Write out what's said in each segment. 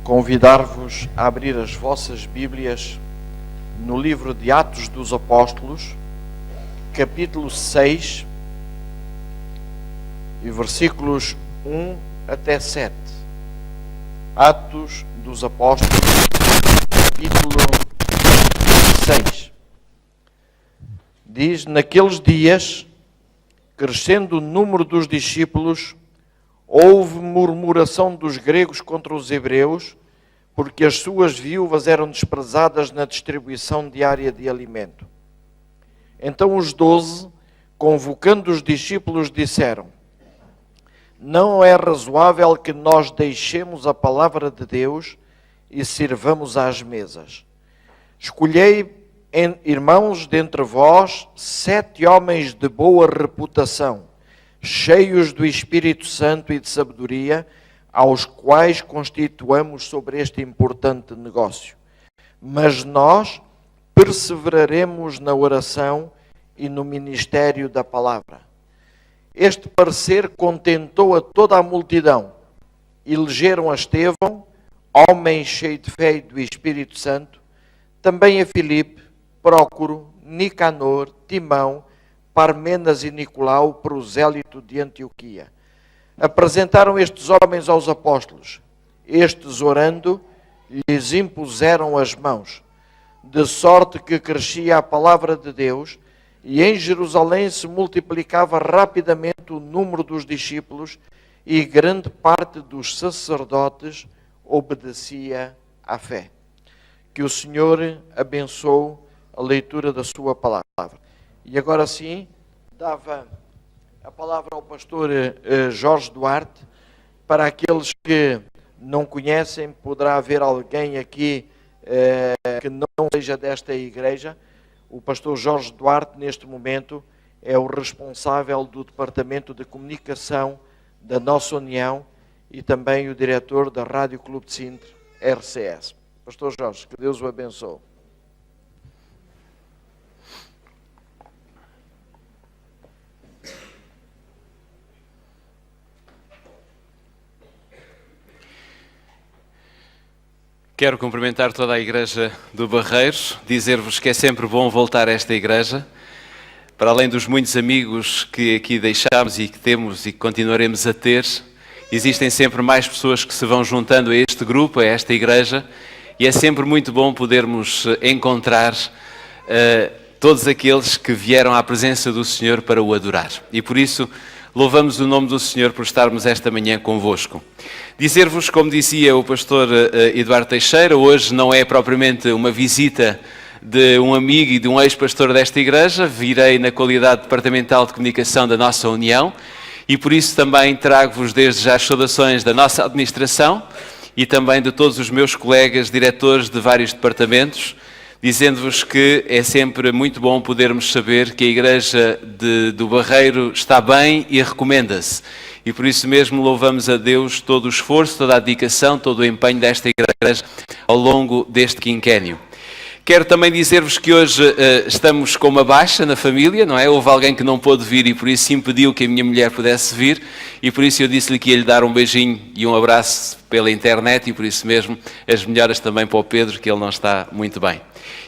convidar-vos a abrir as vossas Bíblias no livro de Atos dos Apóstolos, capítulo 6, e versículos 1 até 7. Atos dos Apóstolos, capítulo 6. Diz: naqueles dias, crescendo o número dos discípulos, houve murmuração dos gregos contra os hebreus, porque as suas viúvas eram desprezadas na distribuição diária de alimento. Então os 12, convocando os discípulos, disseram: não é razoável que nós deixemos a palavra de Deus e sirvamos às mesas. Escolhei, irmãos, dentre vós, 7 homens de boa reputação, cheios do Espírito Santo e de sabedoria, aos quais constituamos sobre este importante negócio. Mas nós perseveraremos na oração e no ministério da palavra. Este parecer contentou a toda a multidão. Elegeram a Estevão, homem cheio de fé e do Espírito Santo, também a Filipe, Prócoro, Nicanor, Timão, Parmenas e Nicolau, prosélito de Antioquia. Apresentaram estes homens aos apóstolos. Estes, orando, lhes impuseram as mãos, de sorte que crescia a palavra de Deus, e em Jerusalém se multiplicava rapidamente o número dos discípulos, e grande parte dos sacerdotes obedecia à fé. Que o Senhor abençoe a leitura da sua palavra. E agora sim, dava a palavra ao pastor Jorge Duarte. Para aqueles que não conhecem, poderá haver alguém aqui que não seja desta igreja. O pastor Jorge Duarte, neste momento, é o responsável do Departamento de Comunicação da nossa União e também o diretor da Rádio Clube de Sintra, RCS. Pastor Jorge, que Deus o abençoe. Quero cumprimentar toda a Igreja do Barreiros, dizer-vos que é sempre bom voltar a esta Igreja. Para além dos muitos amigos que aqui deixámos e que temos e que continuaremos a ter, existem sempre mais pessoas que se vão juntando a este grupo, a esta Igreja, e é sempre muito bom podermos encontrar todos aqueles que vieram à presença do Senhor para o adorar. E por isso, louvamos o nome do Senhor por estarmos esta manhã convosco. Dizer-vos, como dizia o pastor Eduardo Teixeira, hoje não é propriamente uma visita de um amigo e de um ex-pastor desta igreja, virei na qualidade departamental de comunicação da nossa União e por isso também trago-vos desde já as saudações da nossa administração e também de todos os meus colegas, diretores de vários departamentos, dizendo-vos que é sempre muito bom podermos saber que a Igreja do Barreiro está bem e recomenda-se. E por isso mesmo louvamos a Deus todo o esforço, toda a dedicação, todo o empenho desta Igreja ao longo deste quinquênio. Quero também dizer-vos que hoje estamos com uma baixa na família, não é? Houve alguém que não pôde vir e por isso impediu que a minha mulher pudesse vir e por isso eu disse-lhe que ia lhe dar um beijinho e um abraço pela internet e por isso mesmo as melhoras também para o Pedro, que ele não está muito bem.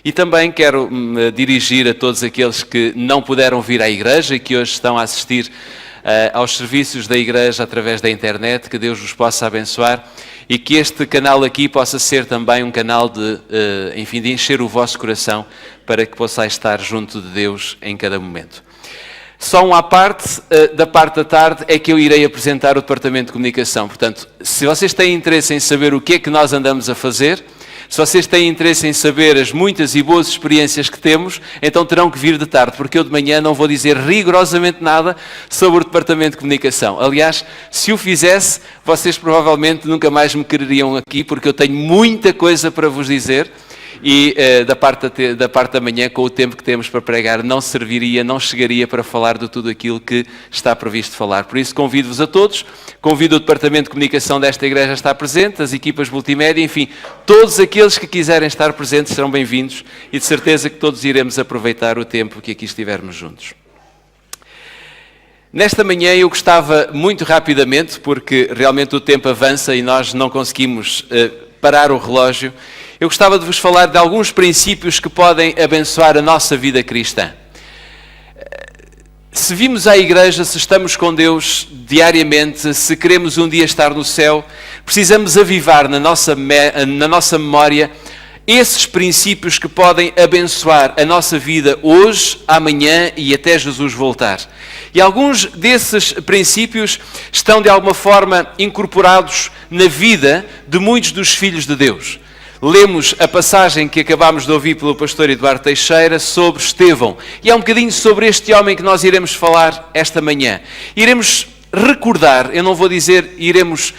E também quero me dirigir a todos aqueles que não puderam vir à Igreja e que hoje estão a assistir aos serviços da Igreja através da internet, que Deus vos possa abençoar e que este canal aqui possa ser também um canal de encher o vosso coração para que possais estar junto de Deus em cada momento. Só uma parte, da parte da tarde, é que eu irei apresentar o Departamento de Comunicação. Portanto, se vocês têm interesse em saber o que é que nós andamos a fazer, se vocês têm interesse em saber as muitas e boas experiências que temos, então terão que vir de tarde, porque eu de manhã não vou dizer rigorosamente nada sobre o Departamento de Comunicação. Aliás, se o fizesse, vocês provavelmente nunca mais me quereriam aqui, porque eu tenho muita coisa para vos dizer e da parte da manhã, com o tempo que temos para pregar, não serviria, não chegaria para falar de tudo aquilo que está previsto falar. Por isso convido-vos a todos, convido o Departamento de Comunicação desta Igreja a estar presente, as equipas multimédia, enfim, todos aqueles que quiserem estar presentes serão bem-vindos e de certeza que todos iremos aproveitar o tempo que aqui estivermos juntos. Nesta manhã eu gostava muito rapidamente, porque realmente o tempo avança e nós não conseguimos parar o relógio, eu gostava de vos falar de alguns princípios que podem abençoar a nossa vida cristã. Se vimos à igreja, se estamos com Deus diariamente, se queremos um dia estar no céu, precisamos avivar na nossa memória esses princípios que podem abençoar a nossa vida hoje, amanhã e até Jesus voltar. E alguns desses princípios estão de alguma forma incorporados na vida de muitos dos filhos de Deus. Lemos a passagem que acabámos de ouvir pelo pastor Eduardo Teixeira sobre Estevão. E é um bocadinho sobre este homem que nós iremos falar esta manhã. Iremos recordar, eu não vou dizer iremos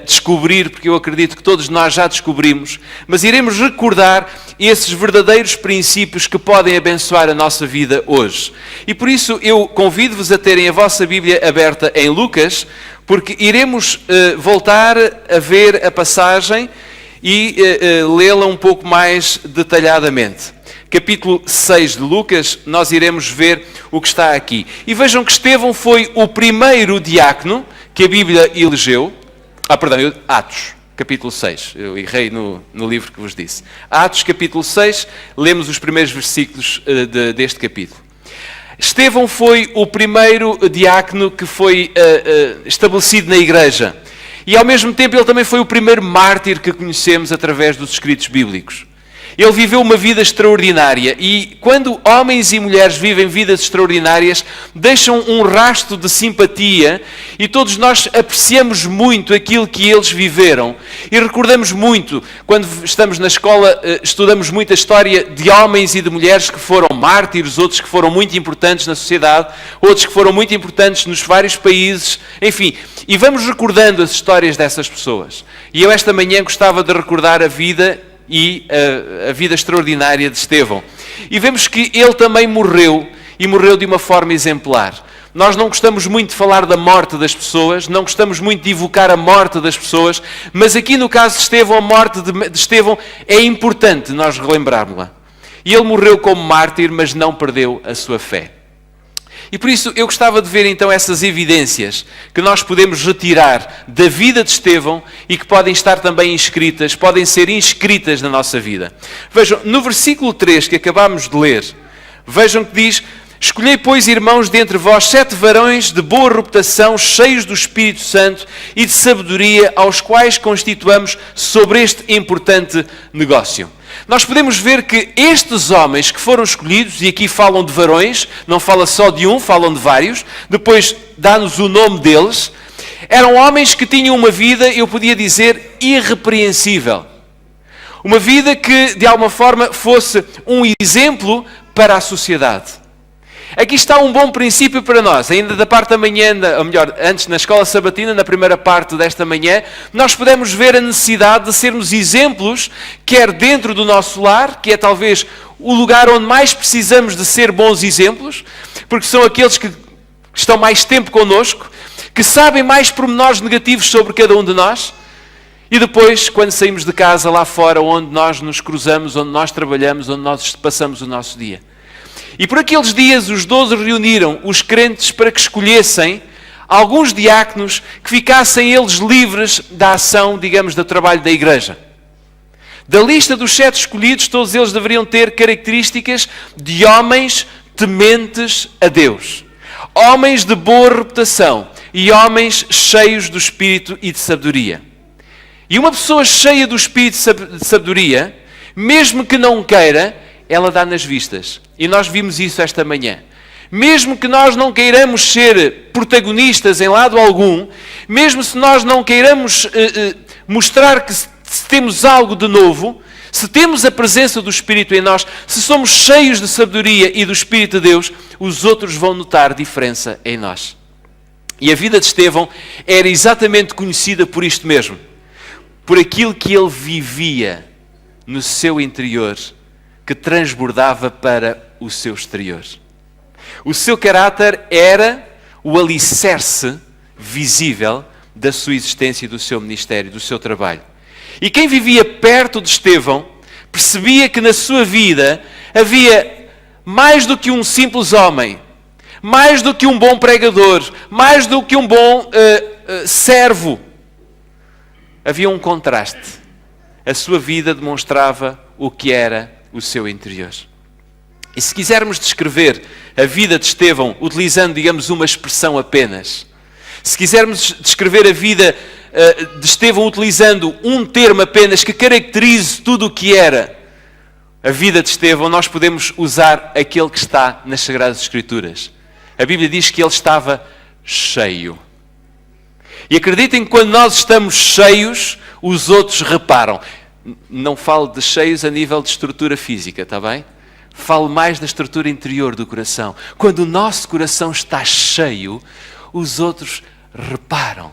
descobrir, porque eu acredito que todos nós já descobrimos, mas iremos recordar esses verdadeiros princípios que podem abençoar a nossa vida hoje. E por isso eu convido-vos a terem a vossa Bíblia aberta em Lucas, porque iremos voltar a ver a passagem e lê-la um pouco mais detalhadamente. Capítulo 6 de Lucas, nós iremos ver o que está aqui. E vejam que Estevão foi o primeiro diácono que a Bíblia elegeu. Atos, capítulo 6. Eu errei no livro que vos disse. Atos, capítulo 6, lemos os primeiros versículos deste capítulo. Estevão foi o primeiro diácono que foi estabelecido na igreja. E ao mesmo tempo ele também foi o primeiro mártir que conhecemos através dos escritos bíblicos. Ele viveu uma vida extraordinária e quando homens e mulheres vivem vidas extraordinárias, deixam um rastro de simpatia e todos nós apreciamos muito aquilo que eles viveram. E recordamos muito, quando estamos na escola, estudamos muito a história de homens e de mulheres que foram mártires, outros que foram muito importantes na sociedade, outros que foram muito importantes nos vários países, enfim. E vamos recordando as histórias dessas pessoas. E eu esta manhã gostava de recordar a vida e a vida extraordinária de Estevão. E vemos que ele também morreu, e morreu de uma forma exemplar. Nós não gostamos muito de falar da morte das pessoas, não gostamos muito de evocar a morte das pessoas, mas aqui no caso de Estevão, a morte de Estevão é importante nós relembrarmos-la. E ele morreu como mártir, mas não perdeu a sua fé. E por isso eu gostava de ver então essas evidências que nós podemos retirar da vida de Estevão e que podem estar também inscritas, podem ser inscritas na nossa vida. Vejam, no versículo 3 que acabámos de ler, vejam que diz: escolhei, pois, irmãos, dentre vós 7 varões de boa reputação, cheios do Espírito Santo e de sabedoria, aos quais constituamos sobre este importante negócio. Nós podemos ver que estes homens que foram escolhidos, e aqui falam de varões, não fala só de um, falam de vários, depois dá-nos o nome deles, eram homens que tinham uma vida, eu podia dizer, irrepreensível. Uma vida que, de alguma forma, fosse um exemplo para a sociedade. Aqui está um bom princípio para nós, ainda da parte da manhã, ou melhor, antes na escola sabatina, na primeira parte desta manhã, nós podemos ver a necessidade de sermos exemplos, quer dentro do nosso lar, que é talvez o lugar onde mais precisamos de ser bons exemplos, porque são aqueles que estão mais tempo connosco, que sabem mais pormenores negativos sobre cada um de nós, e depois, quando saímos de casa lá fora, onde nós nos cruzamos, onde nós trabalhamos, onde nós passamos o nosso dia. E por aqueles dias os 12 reuniram os crentes para que escolhessem alguns diáconos que ficassem eles livres da ação, digamos, do trabalho da igreja. Da lista dos 7 escolhidos, todos eles deveriam ter características de homens tementes a Deus. Homens de boa reputação e homens cheios do Espírito e de sabedoria. E uma pessoa cheia do Espírito de sabedoria, mesmo que não queira, ela dá nas vistas. E nós vimos isso esta manhã. Mesmo que nós não queiramos ser protagonistas em lado algum, mesmo se nós não queiramos mostrar que se temos algo de novo, se temos a presença do Espírito em nós, se somos cheios de sabedoria e do Espírito de Deus, os outros vão notar diferença em nós. E a vida de Estevão era exatamente conhecida por isto mesmo. Por aquilo que ele vivia no seu interior, que transbordava para o seu exterior. O seu caráter era o alicerce visível da sua existência e do seu ministério, do seu trabalho. E quem vivia perto de Estevão percebia que na sua vida havia mais do que um simples homem, mais do que um bom pregador, mais do que um bom servo. Havia um contraste. a sua vida demonstrava o que era o seu interior. E se quisermos descrever a vida de Estevão utilizando, digamos, uma expressão apenas, se quisermos descrever a vida de Estevão utilizando um termo apenas que caracterize tudo o que era a vida de Estevão, nós podemos usar aquele que está nas Sagradas Escrituras. A Bíblia diz que ele estava cheio. E acreditem que quando nós estamos cheios, os outros reparam. Não falo de cheios a nível de estrutura física, está bem? Falo mais da estrutura interior do coração. Quando o nosso coração está cheio, os outros reparam.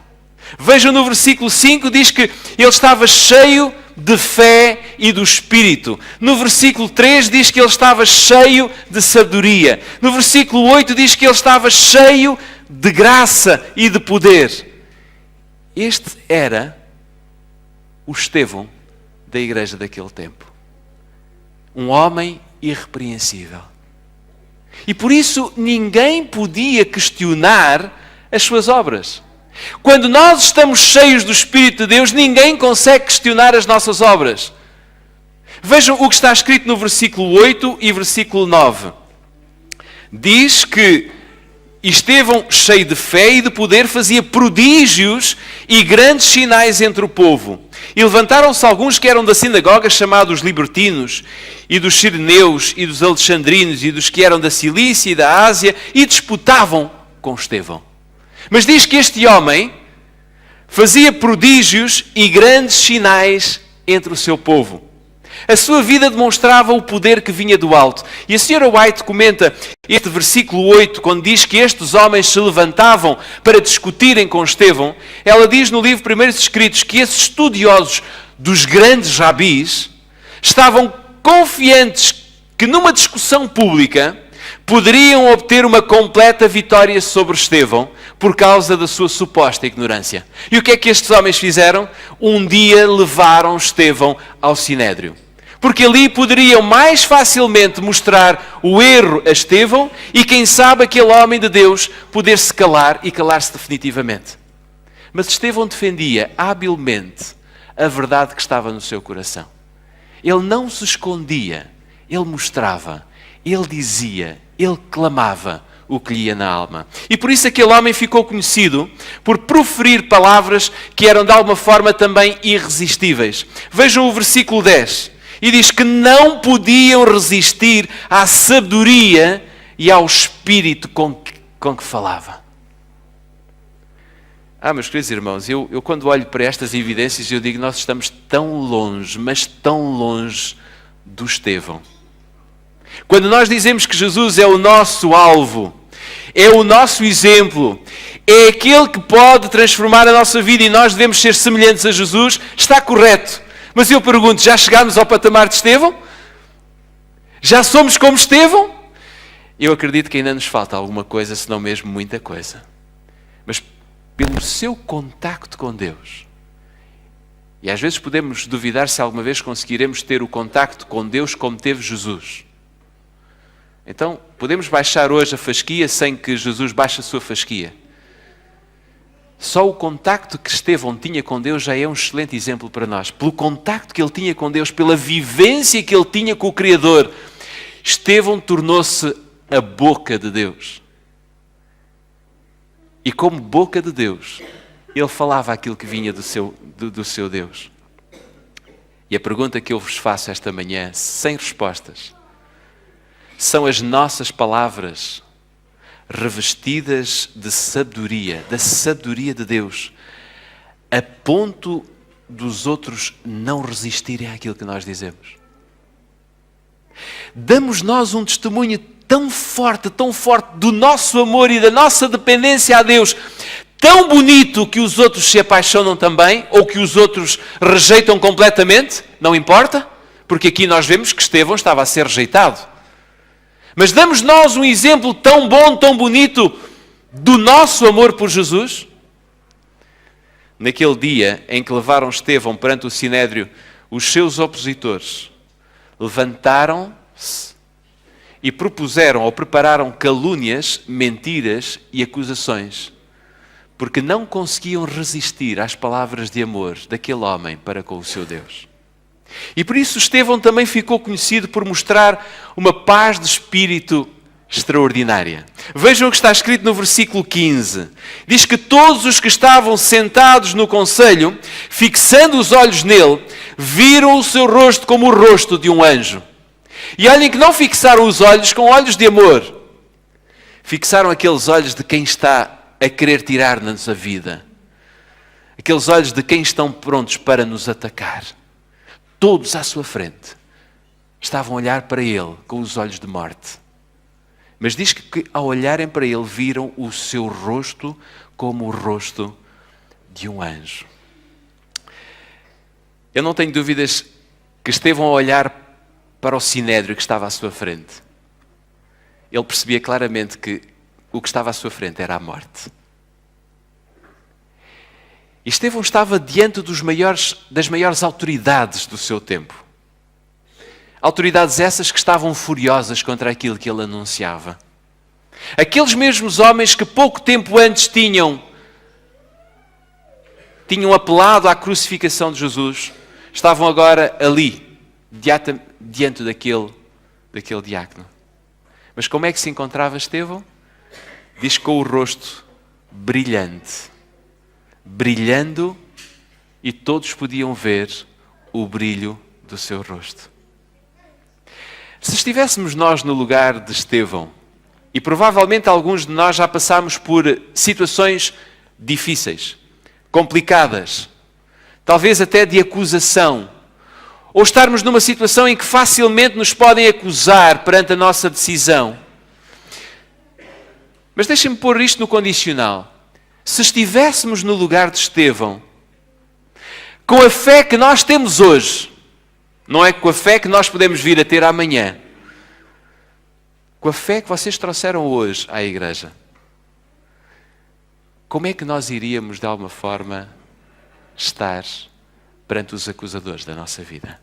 Vejam no versículo 5, diz que ele estava cheio de fé e do Espírito. No versículo 3 diz que ele estava cheio de sabedoria. No versículo 8 diz que ele estava cheio de graça e de poder. Este era o Estevão da igreja daquele tempo. Um homem irrepreensível. E por isso ninguém podia questionar as suas obras. Quando nós estamos cheios do Espírito de Deus, ninguém consegue questionar as nossas obras. Vejam o que está escrito no versículo 8 e versículo 9. Diz que Estevão, cheio de fé e de poder, fazia prodígios e grandes sinais entre o povo. E levantaram-se alguns que eram da sinagoga, chamados libertinos, e dos sireneus, e dos alexandrinos, e dos que eram da Cilícia e da Ásia, e disputavam com Estevão. Mas diz que este homem fazia prodígios e grandes sinais entre o seu povo. A sua vida demonstrava o poder que vinha do alto. E a Sra. White comenta este versículo 8, quando diz que estes homens se levantavam para discutirem com Estevão. Ela diz no livro Primeiros Escritos que esses estudiosos dos grandes rabis estavam confiantes que numa discussão pública poderiam obter uma completa vitória sobre Estevão por causa da sua suposta ignorância. E o que é que estes homens fizeram? Um dia levaram Estevão ao Sinédrio. Porque ali poderiam mais facilmente mostrar o erro a Estevão e, quem sabe, aquele homem de Deus poder se calar e calar-se definitivamente. Mas Estevão defendia habilmente a verdade que estava no seu coração. Ele não se escondia, ele mostrava, ele dizia, ele clamava o que lhe ia na alma. E por isso aquele homem ficou conhecido por proferir palavras que eram de alguma forma também irresistíveis. Vejam o versículo 10. E diz que não podiam resistir à sabedoria e ao espírito com que falava. Meus queridos irmãos, eu quando olho para estas evidências, eu digo, nós estamos tão longe, mas tão longe do Estevão. Quando nós dizemos que Jesus é o nosso alvo, é o nosso exemplo, é aquele que pode transformar a nossa vida e nós devemos ser semelhantes a Jesus, está correto. Mas eu pergunto, já chegámos ao patamar de Estevão? Já somos como Estevão? Eu acredito que ainda nos falta alguma coisa, se não mesmo muita coisa. Mas pelo seu contacto com Deus, e às vezes podemos duvidar se alguma vez conseguiremos ter o contacto com Deus como teve Jesus. Então, podemos baixar hoje a fasquia sem que Jesus baixe a sua fasquia. Só o contacto que Estevão tinha com Deus já é um excelente exemplo para nós. Pelo contacto que ele tinha com Deus, pela vivência que ele tinha com o Criador, Estevão tornou-se a boca de Deus. E como boca de Deus, ele falava aquilo que vinha do seu Deus. E a pergunta que eu vos faço esta manhã, sem respostas, são as nossas palavras revestidas de sabedoria, da sabedoria de Deus, a ponto dos outros não resistirem àquilo que nós dizemos. Damos nós um testemunho tão forte do nosso amor e da nossa dependência a Deus, tão bonito que os outros se apaixonam também, ou que os outros rejeitam completamente, não importa, porque aqui nós vemos que Estevão estava a ser rejeitado. Mas damos nós um exemplo tão bom, tão bonito do nosso amor por Jesus? Naquele dia em que levaram Estevão perante o Sinédrio, os seus opositores levantaram-se e propuseram ou prepararam calúnias, mentiras e acusações, porque não conseguiam resistir às palavras de amor daquele homem para com o seu Deus. E por isso Estevão também ficou conhecido por mostrar uma paz de espírito extraordinária. Vejam o que está escrito no versículo 15. Diz que todos os que estavam sentados no conselho, fixando os olhos nele, viram o seu rosto como o rosto de um anjo. E olhem que não fixaram os olhos com olhos de amor. Fixaram aqueles olhos de quem está a querer tirar-nos a vida. Aqueles olhos de quem estão prontos para nos atacar. Todos à sua frente estavam a olhar para ele com os olhos de morte. Mas diz que ao olharem para ele viram o seu rosto como o rosto de um anjo. Eu não tenho dúvidas que Estevão, ao olhar para o sinédrio que estava à sua frente, ele percebia claramente que o que estava à sua frente era a morte. E Estevão estava diante das maiores autoridades do seu tempo. Autoridades essas que estavam furiosas contra aquilo que ele anunciava. Aqueles mesmos homens que pouco tempo antes tinham apelado à crucificação de Jesus, estavam agora ali, diante daquele diácono. Mas como é que se encontrava Estevão? Diz com o rosto brilhante. Brilhando, e todos podiam ver o brilho do seu rosto. Se estivéssemos nós no lugar de Estevão, e provavelmente alguns de nós já passámos por situações difíceis, complicadas, talvez até de acusação, ou estarmos numa situação em que facilmente nos podem acusar perante a nossa decisão. Mas deixem-me pôr isto no condicional. Se estivéssemos no lugar de Estevão, com a fé que nós temos hoje, não é com a fé que nós podemos vir a ter amanhã, com a fé que vocês trouxeram hoje à igreja, como é que nós iríamos de alguma forma estar perante os acusadores da nossa vida?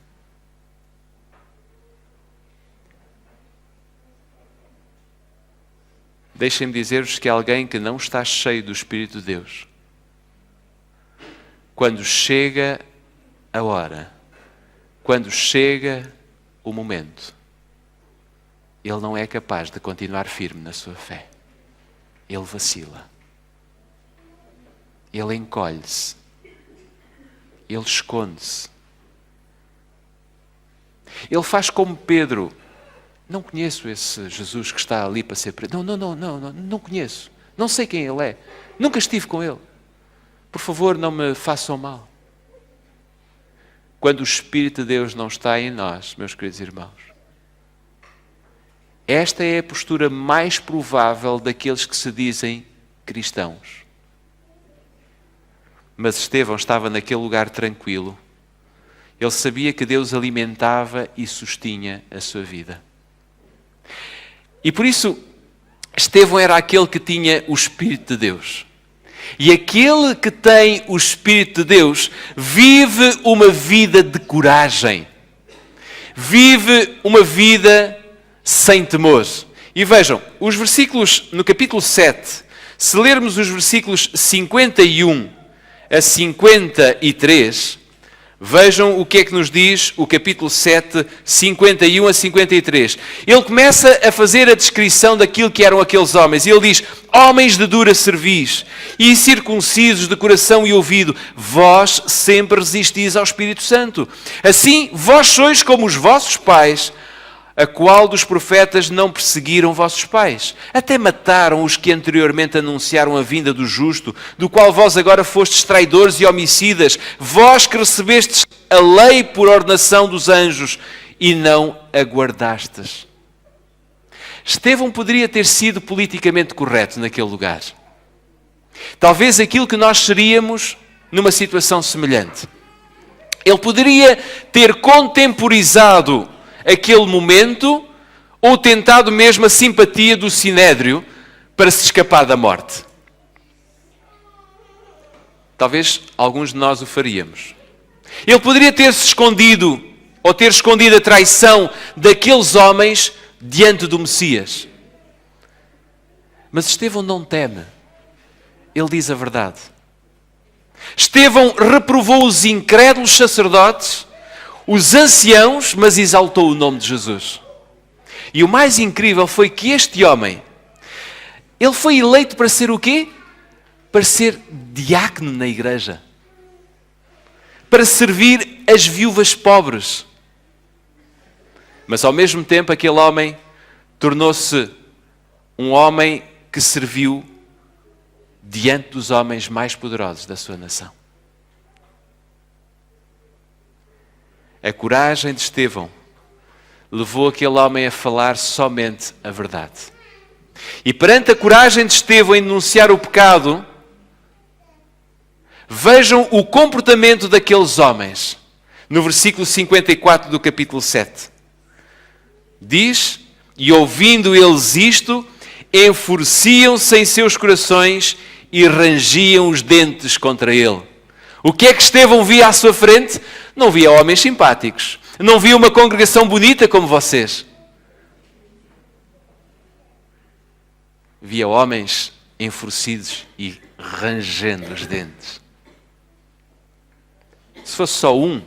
Deixem-me dizer-vos que alguém que não está cheio do Espírito de Deus, quando chega a hora, quando chega o momento, ele não é capaz de continuar firme na sua fé. Ele vacila. Ele encolhe-se. Ele esconde-se. Ele faz como Pedro. Não conheço esse Jesus que está ali para ser preso. Não conheço. Não sei quem ele é. Nunca estive com ele. Por favor, não me façam mal. Quando o Espírito de Deus não está em nós, meus queridos irmãos, esta é a postura mais provável daqueles que se dizem cristãos. Mas Estevão estava naquele lugar tranquilo. Ele sabia que Deus alimentava e sustinha a sua vida. E por isso, Estevão era aquele que tinha o Espírito de Deus. E aquele que tem o Espírito de Deus vive uma vida de coragem. Vive uma vida sem temor. E vejam, os versículos no capítulo 7, se lermos os versículos 51 a 53, vejam o que é que nos diz o capítulo 7, 51 a 53. Ele começa a fazer a descrição daquilo que eram aqueles homens. E ele diz: homens de dura cerviz e incircuncisos de coração e ouvido, vós sempre resistis ao Espírito Santo. Assim, vós sois como os vossos pais. A qual dos profetas não perseguiram vossos pais? Até mataram os que anteriormente anunciaram a vinda do justo, do qual vós agora fostes traidores e homicidas, vós que recebestes a lei por ordenação dos anjos e não a guardastes. Estevão poderia ter sido politicamente correto naquele lugar. Talvez aquilo que nós seríamos numa situação semelhante. Ele poderia ter contemporizado aquele momento, ou tentado mesmo a simpatia do sinédrio para se escapar da morte. Talvez alguns de nós o faríamos. Ele poderia ter-se escondido, ou ter escondido a traição daqueles homens diante do Messias. Mas Estevão não teme. Ele diz a verdade. Estevão reprovou os incrédulos sacerdotes, os anciãos, mas exaltou o nome de Jesus. E o mais incrível foi que este homem, ele foi eleito para ser o quê? Para ser diácono na igreja. Para servir as viúvas pobres. Mas ao mesmo tempo aquele homem tornou-se um homem que serviu diante dos homens mais poderosos da sua nação. A coragem de Estevão levou aquele homem a falar somente a verdade. E perante a coragem de Estevão em denunciar o pecado, vejam o comportamento daqueles homens. No versículo 54 do capítulo 7. Diz, e ouvindo eles isto, enfureciam-se em seus corações e rangiam os dentes contra ele. O que é que Estevão via à sua frente? Não via homens simpáticos. Não via uma congregação bonita como vocês. Via homens enfurecidos e rangendo os dentes. Se fosse só um,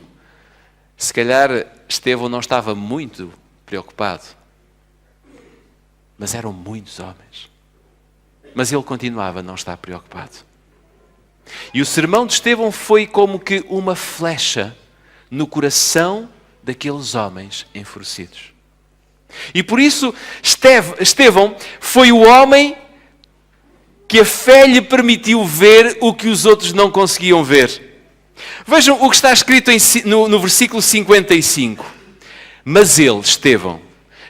se calhar Estevão não estava muito preocupado. Mas eram muitos homens. Mas ele continuava a não estar preocupado. E o sermão de Estevão foi como que uma flecha no coração daqueles homens enfurecidos. E por isso Estevão foi o homem que a fé lhe permitiu ver o que os outros não conseguiam ver. Vejam o que está escrito no versículo 55. Mas ele, Estevão,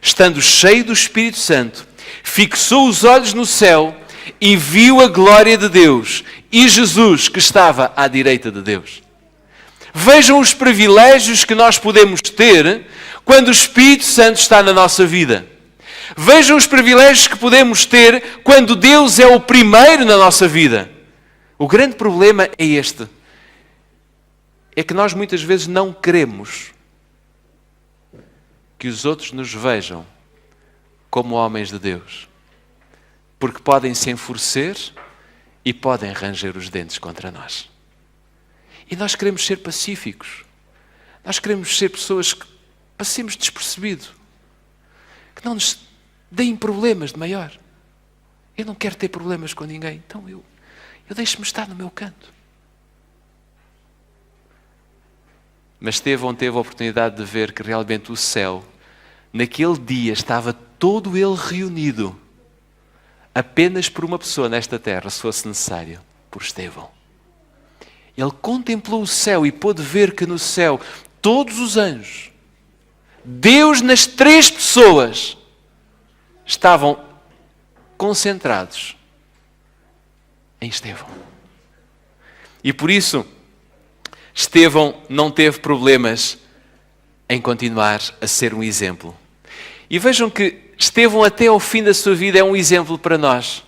estando cheio do Espírito Santo, fixou os olhos no céu e viu a glória de Deus e Jesus que estava à direita de Deus. Vejam os privilégios que nós podemos ter quando o Espírito Santo está na nossa vida. Vejam os privilégios que podemos ter quando Deus é o primeiro na nossa vida. O grande problema é este. É que nós muitas vezes não queremos que os outros nos vejam como homens de Deus. Porque podem se enfurecer e podem ranger os dentes contra nós. E nós queremos ser pacíficos. Nós queremos ser pessoas que passemos despercebido. Que não nos deem problemas de maior. Eu não quero ter problemas com ninguém. Então eu deixo-me estar no meu canto. Mas Estevão teve a oportunidade de ver que realmente o céu, naquele dia, estava todo ele reunido apenas por uma pessoa nesta terra, se fosse necessário, por Estevão. Ele contemplou o céu e pôde ver que no céu, todos os anjos, Deus nas três pessoas, estavam concentrados em Estevão. E por isso, Estevão não teve problemas em continuar a ser um exemplo. E vejam que Estevão até ao fim da sua vida é um exemplo para nós.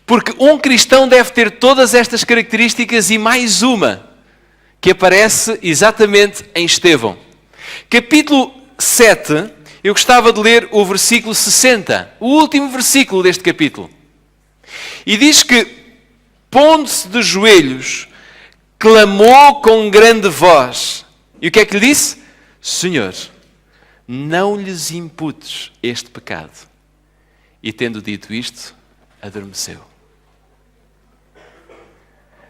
Porque um cristão deve ter todas estas características e mais uma, que aparece exatamente em Estevão. Capítulo 7, eu gostava de ler o versículo 60, o último versículo deste capítulo. E diz que, pondo-se de joelhos, clamou com grande voz. E o que é que lhe disse? Senhor, não lhes imputes este pecado. E tendo dito isto, adormeceu.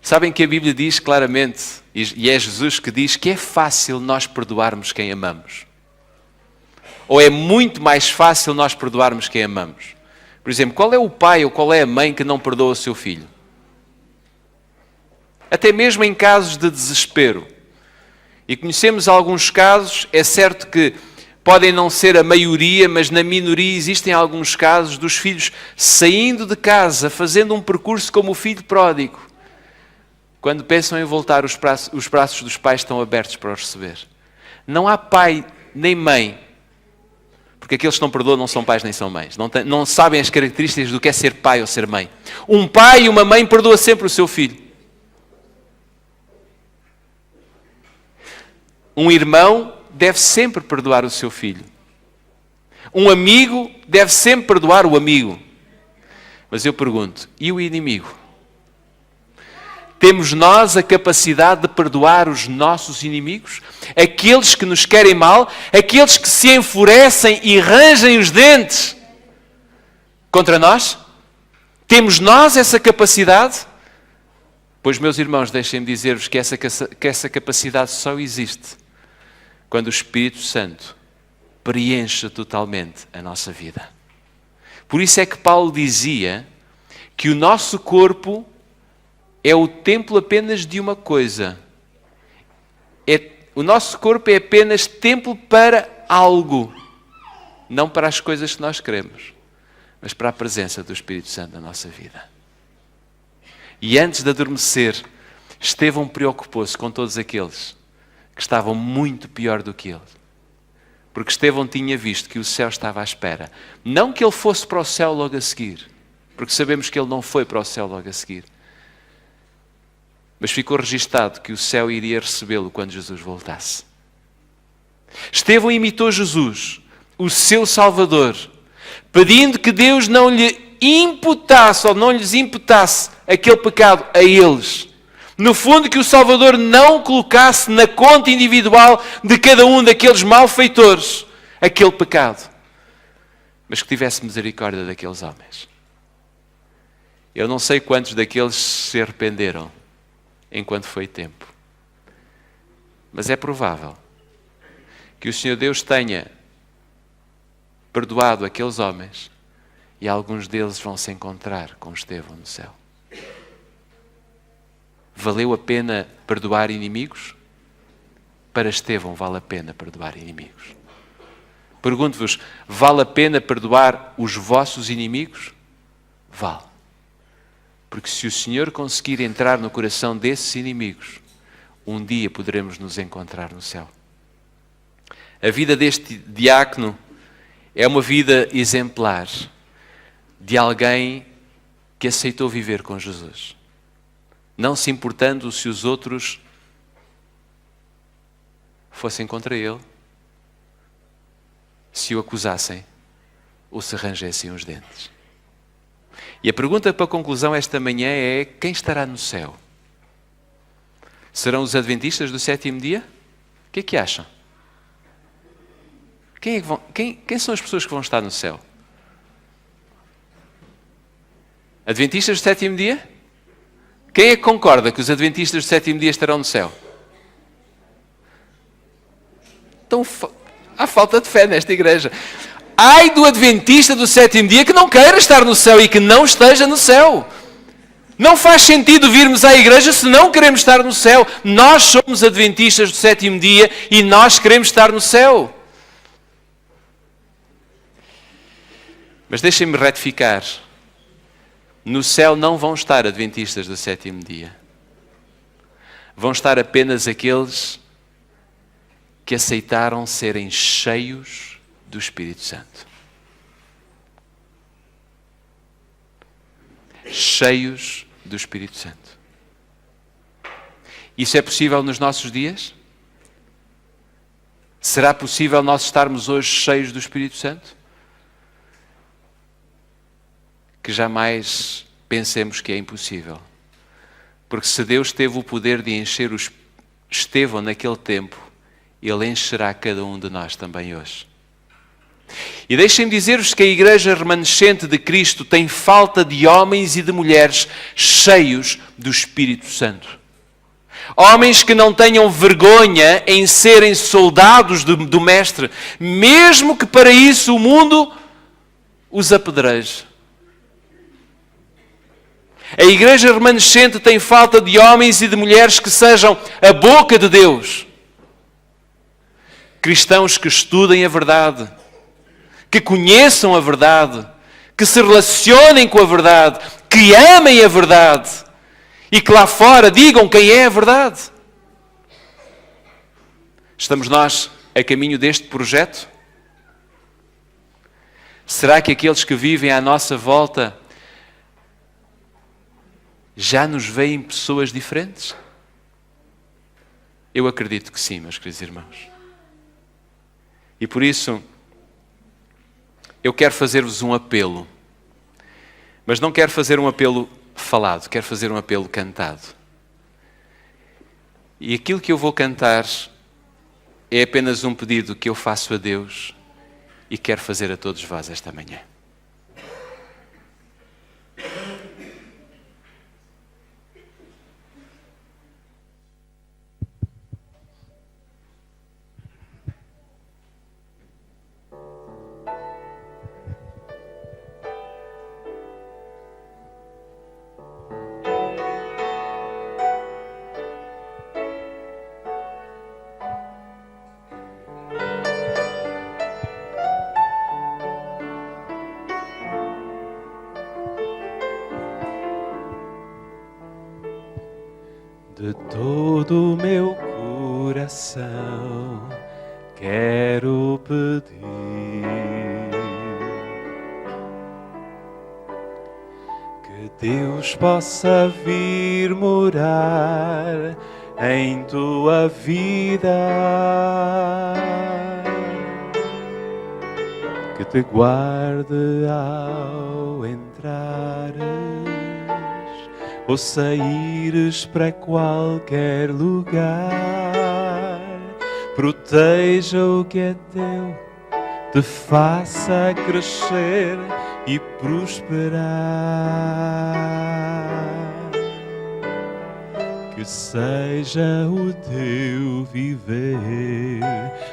Sabem que a Bíblia diz claramente, e é Jesus que diz, que é fácil nós perdoarmos quem amamos. Ou é muito mais fácil nós perdoarmos quem amamos. Por exemplo, qual é o pai ou qual é a mãe que não perdoa o seu filho? Até mesmo em casos de desespero. E conhecemos alguns casos, é certo que podem não ser a maioria, mas na minoria existem alguns casos dos filhos saindo de casa, fazendo um percurso como o filho pródigo. Quando pensam em voltar, os braços dos pais estão abertos para os receber. Não há pai nem mãe, porque aqueles que não perdoam não são pais nem são mães. Não sabem as características do que é ser pai ou ser mãe. Um pai e uma mãe perdoa sempre o seu filho. Um irmão deve sempre perdoar o seu filho. Um amigo deve sempre perdoar o amigo. Mas eu pergunto, e o inimigo? Temos nós a capacidade de perdoar os nossos inimigos? Aqueles que nos querem mal? Aqueles que se enfurecem e rangem os dentes contra nós? Temos nós essa capacidade? Pois, meus irmãos, deixem-me dizer-vos que essa capacidade só existe quando o Espírito Santo preenche totalmente a nossa vida. Por isso é que Paulo dizia que o nosso corpo é o templo apenas de uma coisa. O nosso corpo é apenas templo para algo, não para as coisas que nós queremos, mas para a presença do Espírito Santo na nossa vida. E antes de adormecer, Estevão preocupou-se com todos aqueles que estavam muito pior do que ele. Porque Estevão tinha visto que o céu estava à espera. Não que ele fosse para o céu logo a seguir, porque sabemos que ele não foi para o céu logo a seguir. Mas ficou registado que o céu iria recebê-lo quando Jesus voltasse. Estevão imitou Jesus, o seu Salvador, pedindo que Deus não lhe imputasse ou não lhes imputasse aquele pecado a eles. No fundo, que o Salvador não colocasse na conta individual de cada um daqueles malfeitores aquele pecado, mas que tivesse misericórdia daqueles homens. Eu não sei quantos daqueles se arrependeram enquanto foi tempo, mas é provável que o Senhor Deus tenha perdoado aqueles homens e alguns deles vão se encontrar com Estevão no céu. Valeu a pena perdoar inimigos? Para Estevão vale a pena perdoar inimigos. Pergunto-vos, vale a pena perdoar os vossos inimigos? Vale. Porque se o Senhor conseguir entrar no coração desses inimigos, um dia poderemos nos encontrar no céu. A vida deste diácono é uma vida exemplar de alguém que aceitou viver com Jesus, não se importando se os outros fossem contra ele, se o acusassem ou se rangessem os dentes. E a pergunta para a conclusão esta manhã é: quem estará no céu? Serão os adventistas do sétimo dia? O que é que acham? Quem são as pessoas que vão estar no céu? Adventistas do sétimo dia? Quem é que concorda que os adventistas do sétimo dia estarão no céu? Então, há falta de fé nesta igreja. Ai do adventista do sétimo dia que não queira estar no céu e que não esteja no céu. Não faz sentido virmos à igreja se não queremos estar no céu. Nós somos adventistas do sétimo dia e nós queremos estar no céu. Mas deixem-me retificar. No céu não vão estar adventistas do sétimo dia. Vão estar apenas aqueles que aceitaram serem cheios do Espírito Santo. Cheios do Espírito Santo. Isso é possível nos nossos dias? Será possível nós estarmos hoje cheios do Espírito Santo? Que jamais pensemos que é impossível. Porque se Deus teve o poder de encher Estevão naquele tempo, Ele encherá cada um de nós também hoje. E deixem-me dizer-vos que a igreja remanescente de Cristo tem falta de homens e de mulheres cheios do Espírito Santo. Homens que não tenham vergonha em serem soldados do Mestre, mesmo que para isso o mundo os apedreje. A igreja remanescente tem falta de homens e de mulheres que sejam a boca de Deus. Cristãos que estudem a verdade, que conheçam a verdade, que se relacionem com a verdade, que amem a verdade e que lá fora digam quem é a verdade. Estamos nós a caminho deste projeto? Será que aqueles que vivem à nossa volta já nos veem pessoas diferentes? Eu acredito que sim, meus queridos irmãos. E por isso, eu quero fazer-vos um apelo. Mas não quero fazer um apelo falado, quero fazer um apelo cantado. E aquilo que eu vou cantar é apenas um pedido que eu faço a Deus e quero fazer a todos vós esta manhã. De todo o meu coração quero pedir que Deus possa vir morar em tua vida, que te guarde ao entrares ou saíres para qualquer lugar, proteja o que é teu, te faça crescer e prosperar. Que seja o teu viver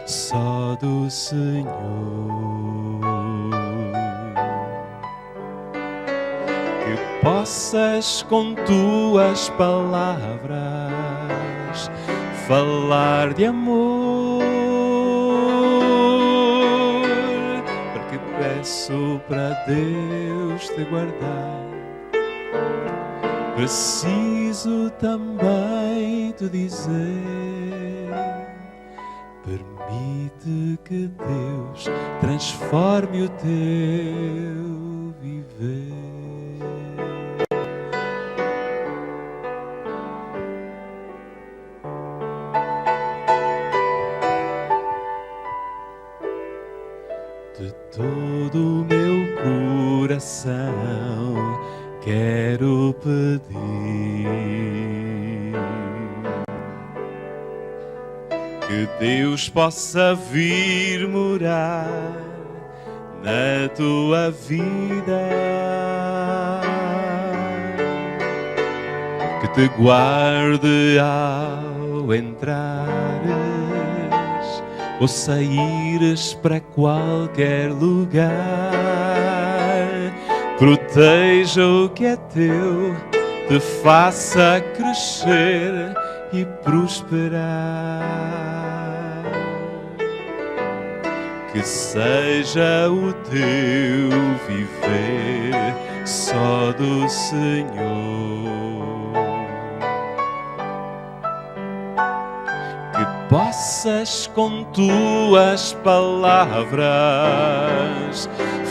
só do Senhor. Possas com tuas palavras falar de amor, porque peço para Deus te guardar. Preciso também te dizer, permite que Deus transforme o teu viver. De todo o meu coração quero pedir que Deus possa vir morar na tua vida, que te guarde ao entrares ou saíres para qualquer lugar, proteja o que é teu, te faça crescer e prosperar. Que seja o teu viver só do Senhor. Possas com tuas palavras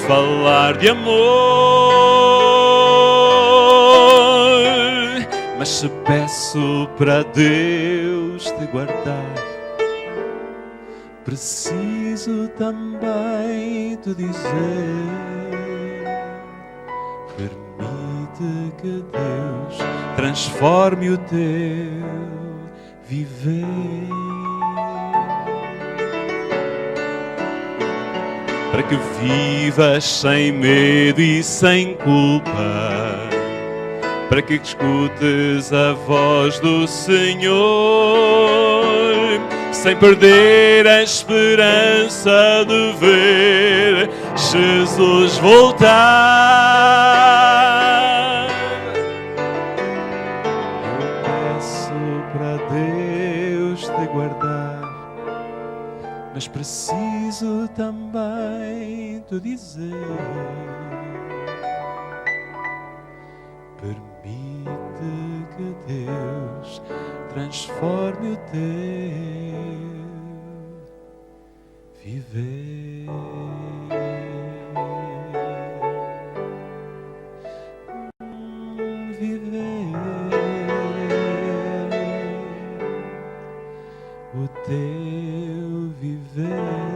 falar de amor, mas se peço para Deus te guardar, preciso também te dizer, permite que Deus transforme o teu viver. Para que vivas sem medo e sem culpa, para que escutes a voz do Senhor, sem perder a esperança de ver Jesus voltar. Eu peço para Deus te guardar, mas preciso também te dizer, permite que Deus transforme o teu viver. O teu viver.